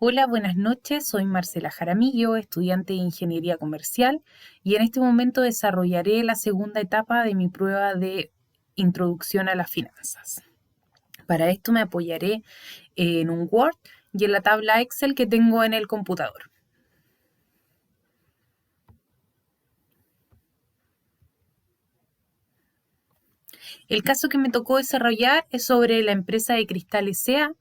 Hola, buenas noches. Soy Marcela Jaramillo, estudiante de Ingeniería Comercial, y en este momento desarrollaré la segunda etapa de mi prueba de Introducción a las Finanzas. Para esto me apoyaré en un Word y en la tabla Excel que tengo en el computador. El caso que me tocó desarrollar es sobre la empresa de Cristal S.A.,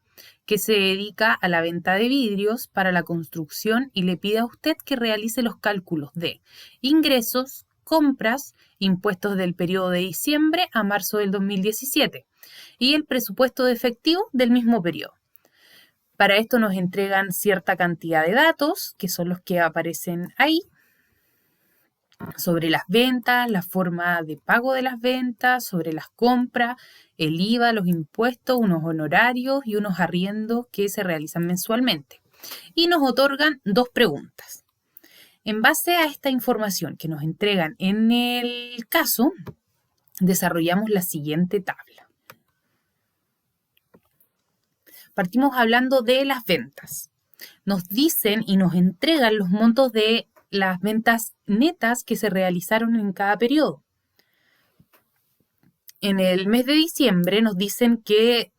que se dedica a la venta de vidrios para la construcción y le pide a usted que realice los cálculos de ingresos, compras, impuestos del periodo de diciembre a marzo del 2017 y el presupuesto de efectivo del mismo periodo. Para esto nos entregan cierta cantidad de datos, que son los que aparecen ahí, sobre las ventas, la forma de pago de las ventas, sobre las compras, el IVA, los impuestos, unos honorarios y unos arriendos que se realizan mensualmente. Y nos otorgan dos preguntas. En base a esta información que nos entregan en el caso, desarrollamos la siguiente tabla. Partimos hablando de las ventas. Nos dicen y nos entregan los montos de las ventas netas que se realizaron en cada periodo. En el mes de diciembre nos dicen que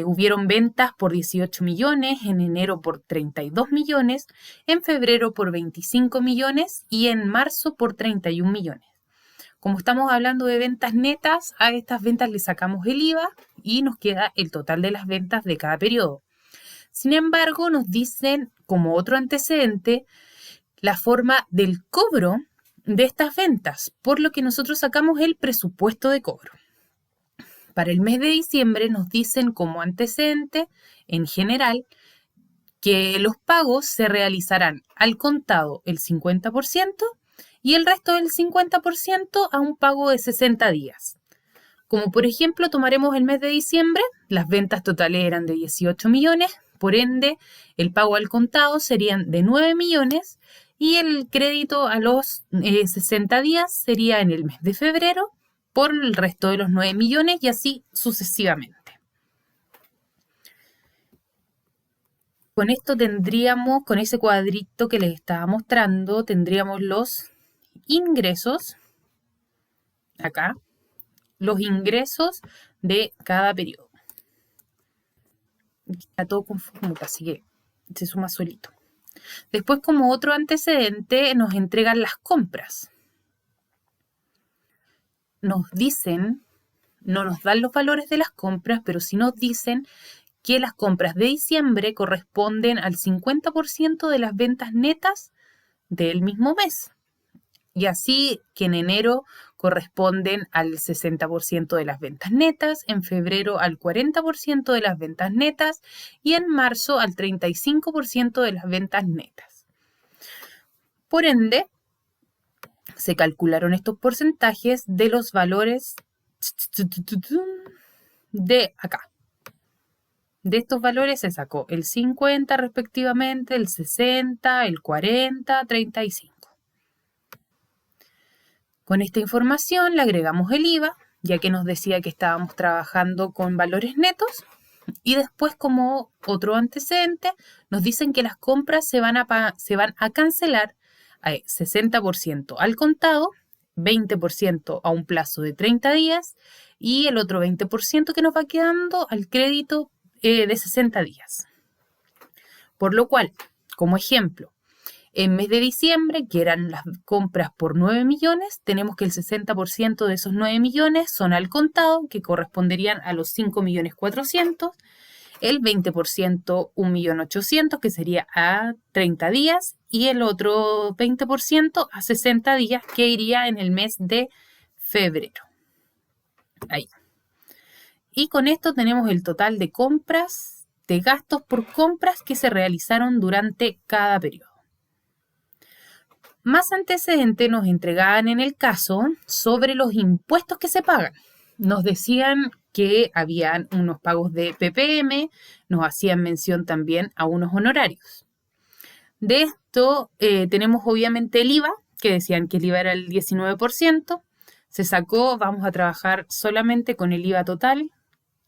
hubieron ventas por 18 millones, en enero por 32 millones, en febrero por 25 millones y en marzo por 31 millones. Como estamos hablando de ventas netas, a estas ventas le sacamos el IVA y nos queda el total de las ventas de cada periodo. Sin embargo, nos dicen como otro antecedente la forma del cobro de estas ventas, por lo que nosotros sacamos el presupuesto de cobro. Para el mes de diciembre nos dicen como antecedente, en general, que los pagos se realizarán al contado el 50% y el resto del 50% a un pago de 60 días. Como por ejemplo, tomaremos el mes de diciembre, las ventas totales eran de 18 millones, por ende, el pago al contado serían de 9 millones y el crédito a los 60 días sería en el mes de febrero por el resto de los 9 millones y así sucesivamente. Con esto tendríamos, con ese cuadrito que les estaba mostrando, tendríamos los ingresos, acá, los ingresos de cada periodo. Está todo confuso, así que se suma solito. Después, como otro antecedente, nos entregan las compras. Nos dicen, no nos dan los valores de las compras, pero sí nos dicen que las compras de diciembre corresponden al 50% de las ventas netas del mismo mes. Y así que en enero corresponden al 60% de las ventas netas, en febrero al 40% de las ventas netas y en marzo al 35% de las ventas netas. Por ende, se calcularon estos porcentajes de los valores de acá. De estos valores se sacó el 50 respectivamente, el 60, el 40, 35. Con esta información le agregamos el IVA, ya que nos decía que estábamos trabajando con valores netos. Y después, como otro antecedente, nos dicen que las compras se van a cancelar 60% al contado, 20% a un plazo de 30 días y el otro 20% que nos va quedando al crédito de 60 días. Por lo cual, como ejemplo, en mes de diciembre, que eran las compras por 9 millones, tenemos que el 60% de esos 9 millones son al contado, que corresponderían a los 5.400.000, el 20% 1.800.000, que sería a 30 días, y el otro 20% a 60 días, que iría en el mes de febrero. Ahí. Y con esto tenemos el total de compras, de gastos por compras que se realizaron durante cada periodo. Más antecedentes nos entregaban en el caso sobre los impuestos que se pagan. Nos decían que habían unos pagos de PPM, nos hacían mención también a unos honorarios. De esto tenemos obviamente el IVA, que decían que el IVA era el 19%. Se sacó, vamos a trabajar solamente con el IVA total,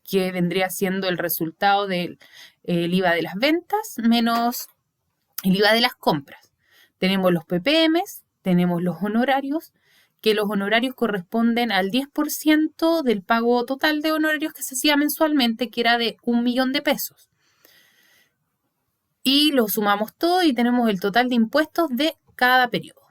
que vendría siendo el resultado del IVA de las ventas, menos el IVA de las compras. Tenemos los PPMs, tenemos los honorarios, que los honorarios corresponden al 10% del pago total de honorarios que se hacía mensualmente, que era de 1 millón de pesos. Y lo sumamos todo y tenemos el total de impuestos de cada periodo.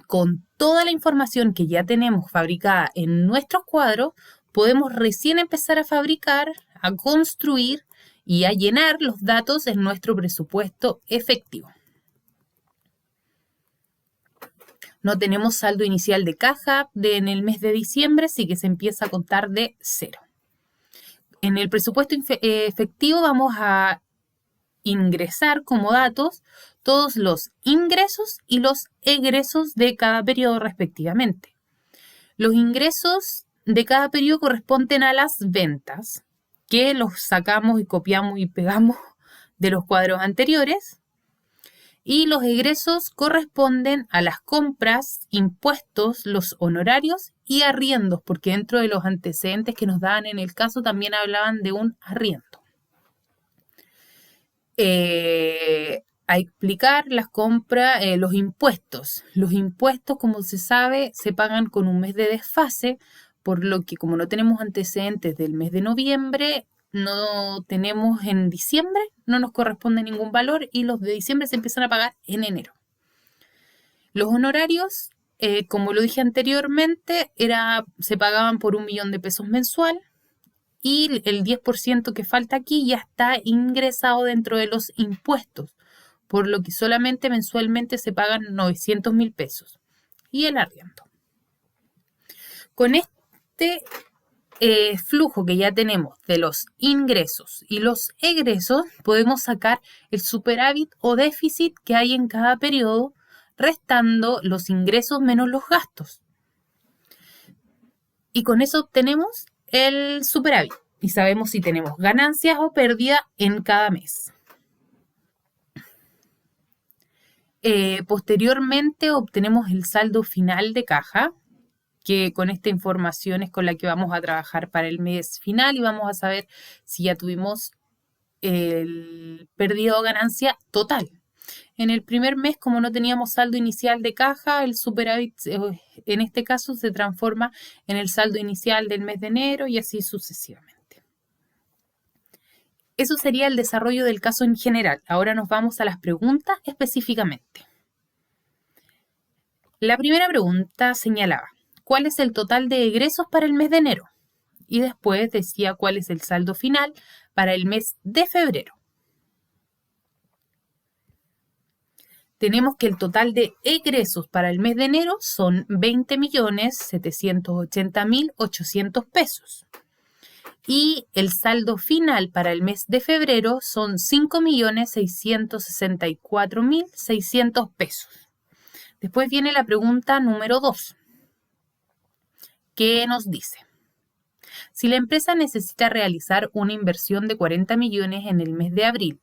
Con toda la información que ya tenemos fabricada en nuestros cuadros, podemos recién empezar a fabricar, a construir y a llenar los datos en nuestro presupuesto efectivo. No tenemos saldo inicial de caja en el mes de diciembre, así que se empieza a contar de cero. En el presupuesto efectivo vamos a ingresar como datos todos los ingresos y los egresos de cada periodo respectivamente. Los ingresos de cada periodo corresponden a las ventas, que los sacamos y copiamos y pegamos de los cuadros anteriores. Y los egresos corresponden a las compras, impuestos, los honorarios y arriendos, porque dentro de los antecedentes que nos daban en el caso también hablaban de un arriendo. A explicar las compras, los impuestos. Los impuestos, como se sabe, se pagan con un mes de desfase, por lo que como no tenemos antecedentes del mes de noviembre, no tenemos en diciembre, no nos corresponde ningún valor y los de diciembre se empiezan a pagar en enero. Los honorarios, como lo dije anteriormente, se pagaban por 1 millón de pesos mensual y el 10% que falta aquí ya está ingresado dentro de los impuestos, por lo que solamente mensualmente se pagan 900.000 pesos y el arriendo. Con este flujo que ya tenemos de los ingresos y los egresos, podemos sacar el superávit o déficit que hay en cada periodo, restando los ingresos menos los gastos. Y con eso obtenemos el superávit y sabemos si tenemos ganancias o pérdidas en cada mes. Posteriormente obtenemos el saldo final de caja, que con esta información es con la que vamos a trabajar para el mes final y vamos a saber si ya tuvimos el pérdida o ganancia total. En el primer mes, como no teníamos saldo inicial de caja, el superávit en este caso se transforma en el saldo inicial del mes de enero y así sucesivamente. Eso sería el desarrollo del caso en general. Ahora nos vamos a las preguntas específicamente. La primera pregunta señalaba: ¿cuál es el total de egresos para el mes de enero? Y después decía cuál es el saldo final para el mes de febrero. Tenemos que el total de egresos para el mes de enero son 20.780.800 pesos. Y el saldo final para el mes de febrero son 5.664.600 pesos. Después viene la pregunta número 2. ¿Qué nos dice? Si la empresa necesita realizar una inversión de 40 millones en el mes de abril,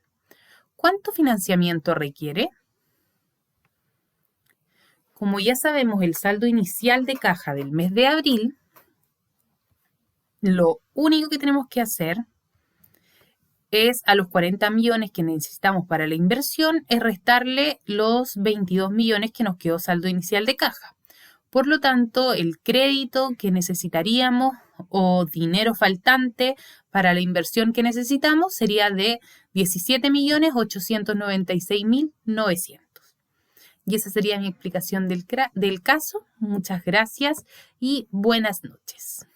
¿cuánto financiamiento requiere? Como ya sabemos el saldo inicial de caja del mes de abril, lo único que tenemos que hacer es a los 40 millones que necesitamos para la inversión, es restarle los 22 millones que nos quedó saldo inicial de caja. Por lo tanto, el crédito que necesitaríamos o dinero faltante para la inversión que necesitamos sería de 17.896.900. Y esa sería mi explicación del caso. Muchas gracias y buenas noches.